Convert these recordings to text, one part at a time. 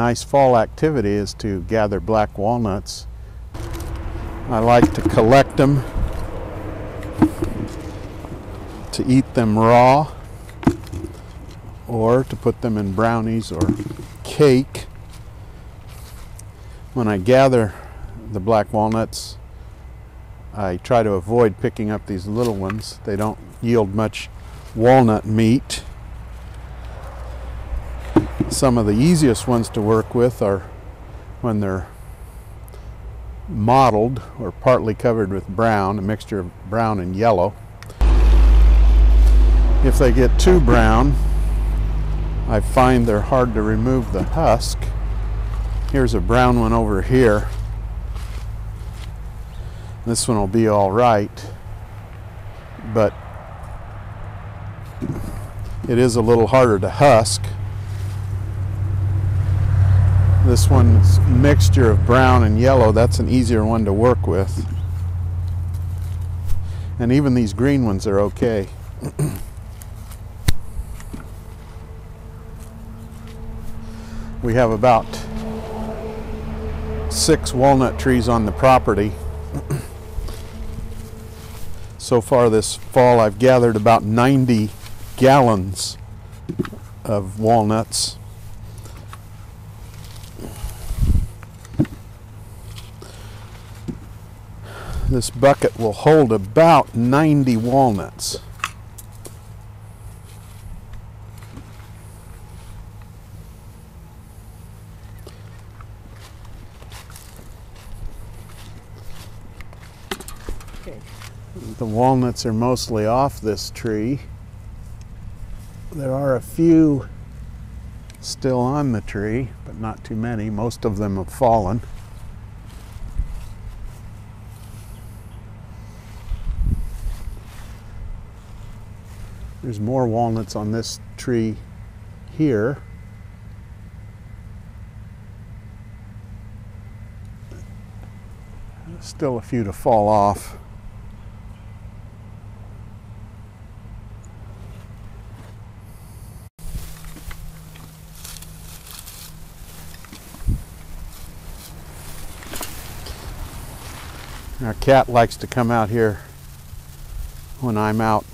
nice fall activity is to gather black walnuts. I like to collect them, to eat them raw, or to put them in brownies or cake. When I gather the black walnuts, I try to avoid picking up these little ones. They don't yield much walnut meat. Some of the easiest ones to work with are when they're mottled or partly covered with brown, a mixture of brown and yellow. If they get too brown, I find they're hard to remove the husk. Here's a brown one over here. This one will be all right, but it is a little harder to husk. This one's mixture of brown and yellow, that's an easier one to work with. And even these green ones are okay. We have about 6 walnut trees on the property. So far this fall I've gathered about 90 gallons of walnuts. This bucket will hold about 90 walnuts. The walnuts are mostly off this tree. There are a few still on the tree, but not too many. Most of them have fallen. There's more walnuts on this tree here. Still a few to fall off. Our cat likes to come out here when I'm out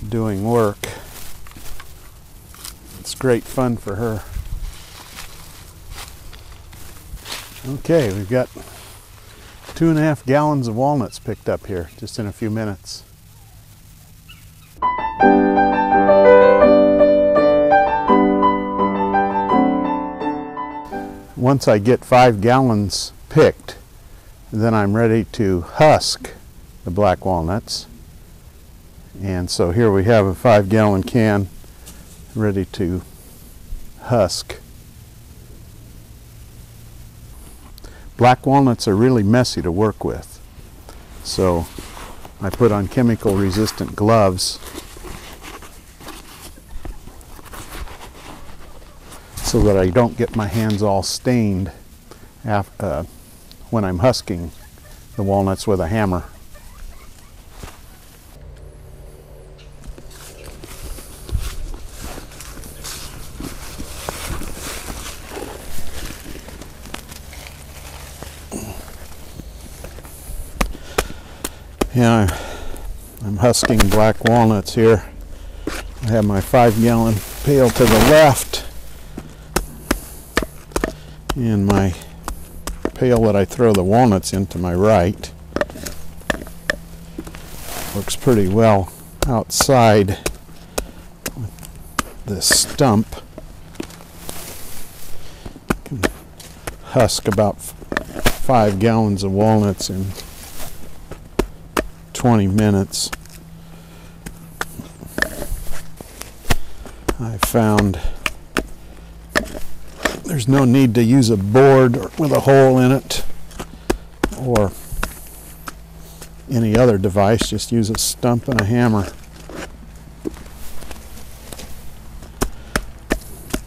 doing work. It's great fun for her. Okay, we've got 2.5 gallons of walnuts picked up here just in a few minutes. Once I get 5 gallons picked, then I'm ready to husk the black walnuts. And so here we have a 5-gallon can ready to husk. Black walnuts are really messy to work with, so I put on chemical resistant gloves so that I don't get my hands all stained when I'm husking the walnuts with a hammer. Yeah, I'm husking black walnuts here. I have my 5-gallon pail to the left and my pail that I throw the walnuts in to my right. Works pretty well outside with this stump. Can husk about 5 gallons of walnuts in 20 minutes. I found there's no need to use a board with a hole in it or any other device. Just use a stump and a hammer.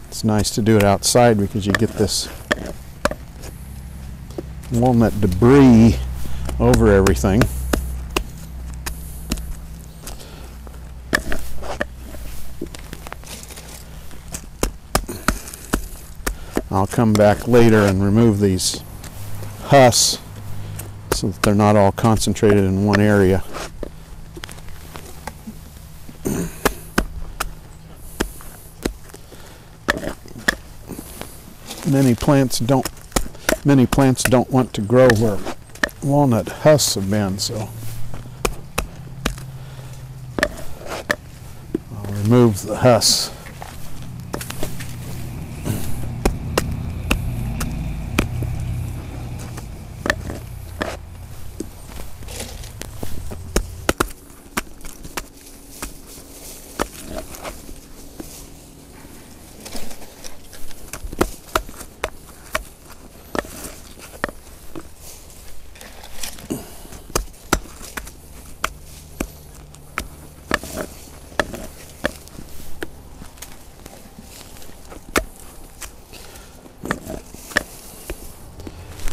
It's nice to do it outside because you get this walnut debris over everything. I'll come back later and remove these husks so that they're not all concentrated in one area. Many plants don't want to grow where walnut husks have been, so I'll remove the husks.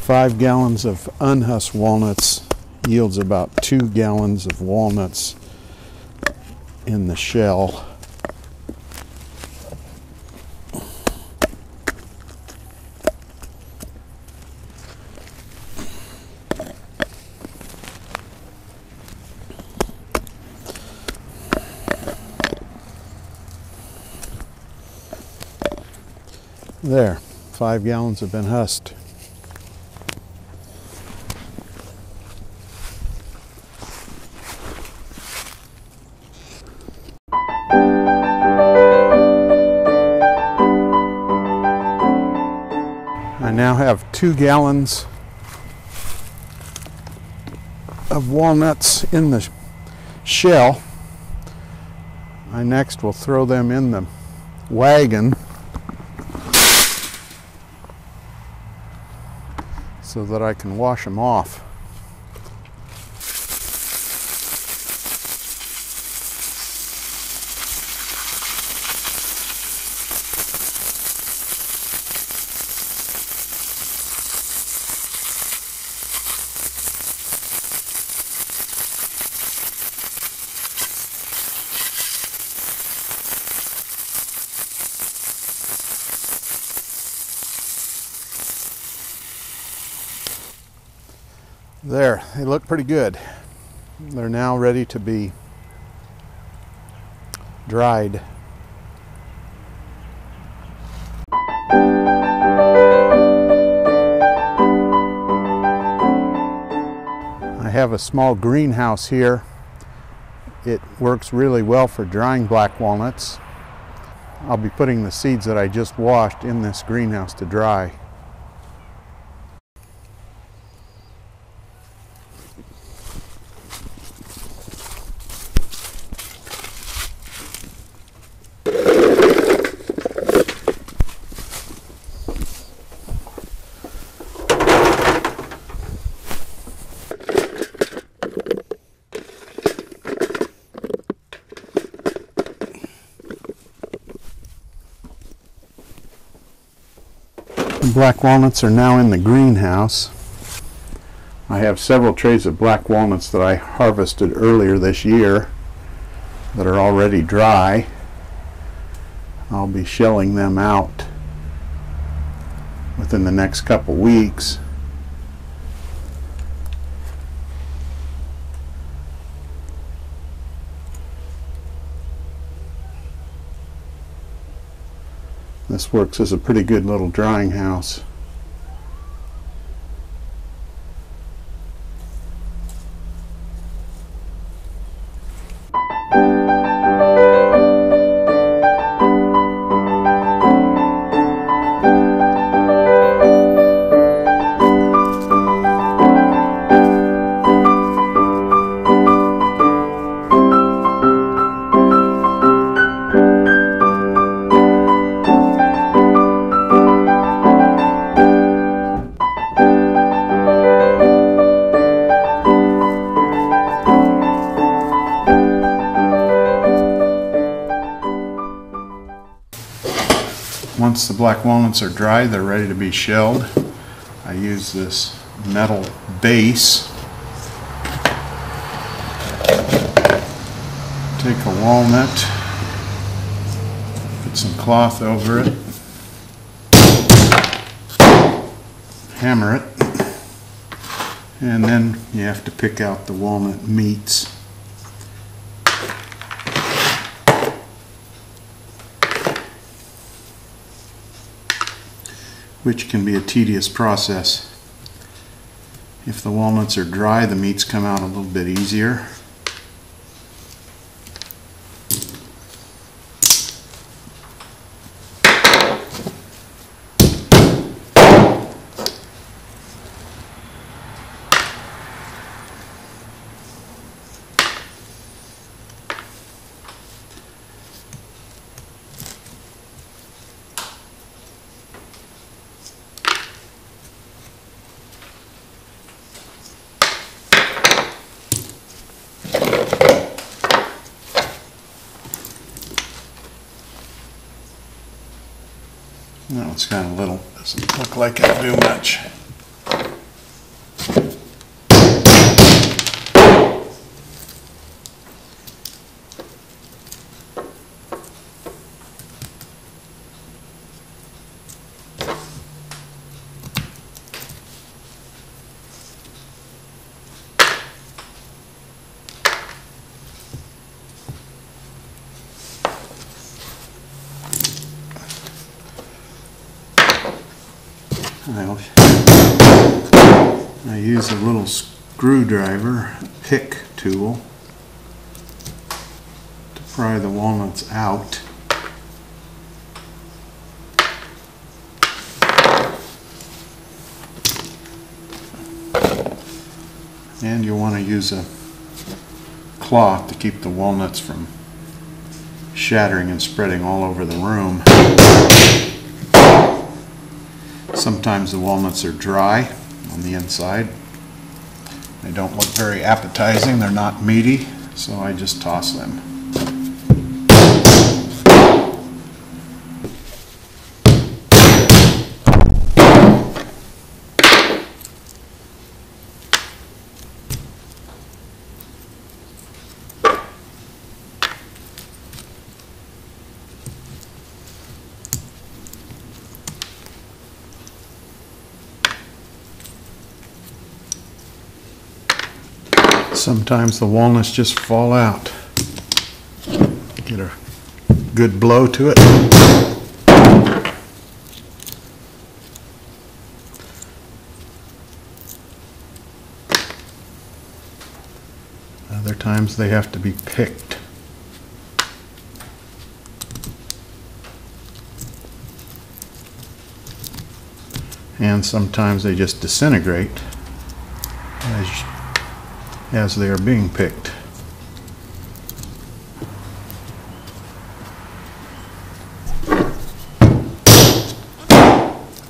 Five gallons of unhusked walnuts yields about 2 gallons of walnuts in the shell. There, 5 gallons have been husked. I now have 2 gallons of walnuts in the shell. I next will throw them in the wagon so that I can wash them off. There, they look pretty good. They're now ready to be dried. I have a small greenhouse here. It works really well for drying black walnuts. I'll be putting the seeds that I just washed in this greenhouse to dry. The black walnuts are now in the greenhouse. I have several trays of black walnuts that I harvested earlier this year that are already dry. I'll be shelling them out within the next couple weeks. This works as a pretty good little drying house. Once the black walnuts are dry, they're ready to be shelled. I use this metal base. Take a walnut, put some cloth over it, hammer it, and then you have to pick out the walnut meats. Which can be a tedious process. If the walnuts are dry, the meats come out a little bit easier. That one's kind of little, doesn't look like it'll do much. I use a little screwdriver, a pick tool, to pry the walnuts out. And you'll want to use a cloth to keep the walnuts from shattering and spreading all over the room. Sometimes the walnuts are dry on the inside. They don't look very appetizing, they're not meaty, so I just toss them. Sometimes the walnuts just fall out. Get a good blow to it. Other times they have to be picked. And sometimes they just disintegrate as they are being picked.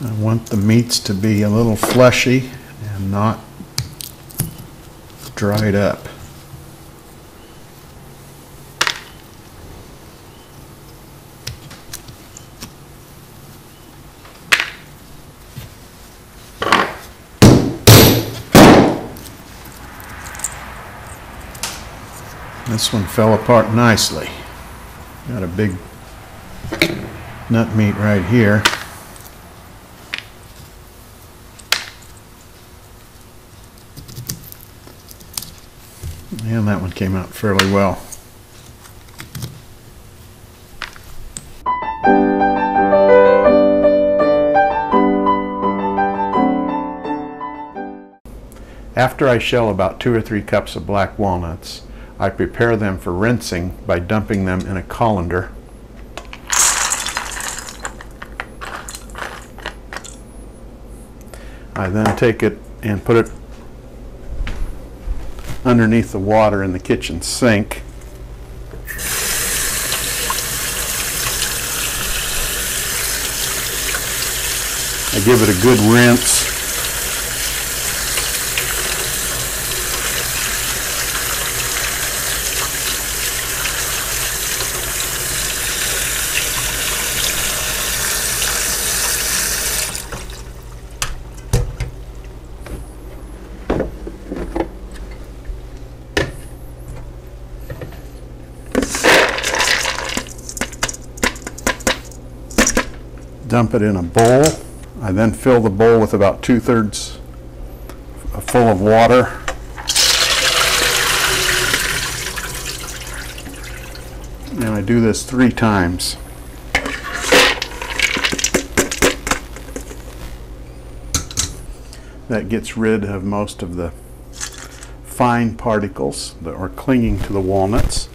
I want the meats to be a little fleshy and not dried up. This one fell apart nicely. Got a big nut meat right here. And that one came out fairly well. After I shell about 2 or 3 cups of black walnuts, I prepare them for rinsing by dumping them in a colander. I then take it and put it underneath the water in the kitchen sink. I give it a good rinse. Dump it in a bowl. I then fill the bowl with about 2/3 full of water. And I do this 3 times. That gets rid of most of the fine particles that are clinging to the walnuts.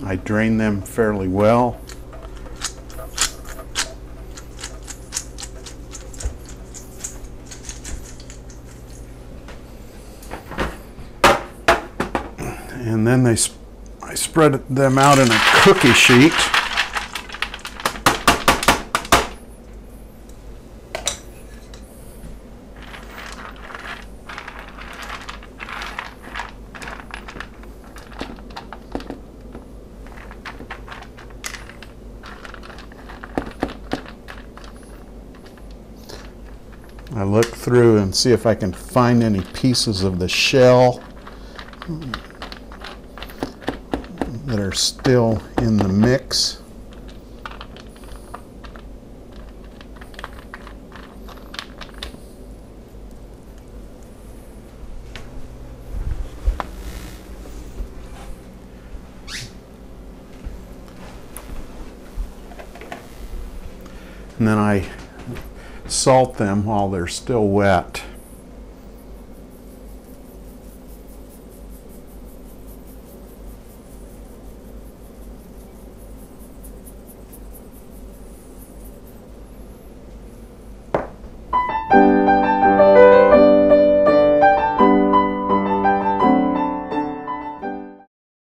I drain them fairly well. And then I spread them out in a cookie sheet. I look through and see if I can find any pieces of the shell that are still in the mix. And then I salt them while they're still wet.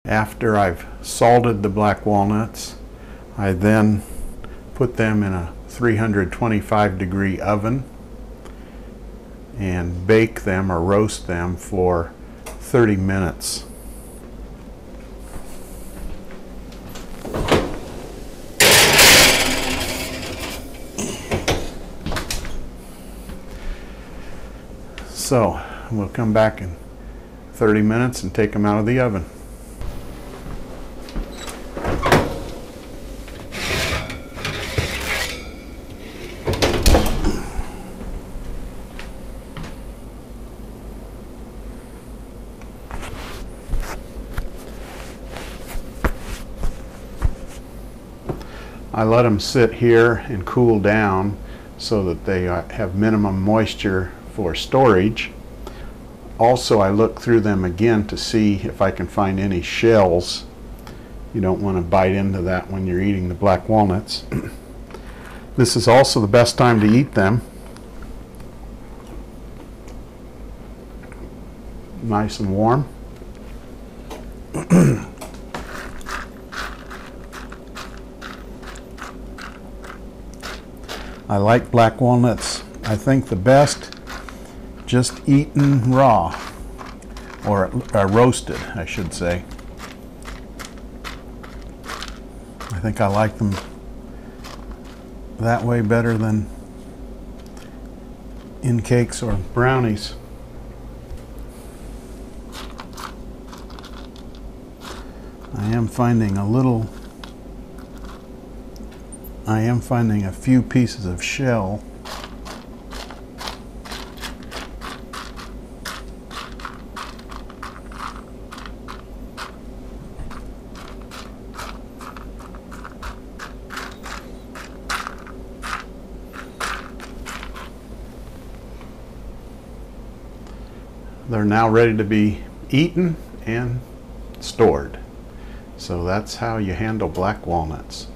After I've salted the black walnuts, I then put them in a 325-degree oven and bake them or roast them for 30 minutes. So we'll come back in 30 minutes and take them out of the oven. I let them sit here and cool down so that they have minimum moisture for storage. Also, I look through them again to see if I can find any shells. You don't want to bite into that when you're eating the black walnuts. This is also the best time to eat them. Nice and warm. I like black walnuts, I think the best just eaten raw, or roasted, I should say. I think I like them that way better than in cakes or brownies. I am finding a few pieces of shell. They're now ready to be eaten and stored. So that's how you handle black walnuts.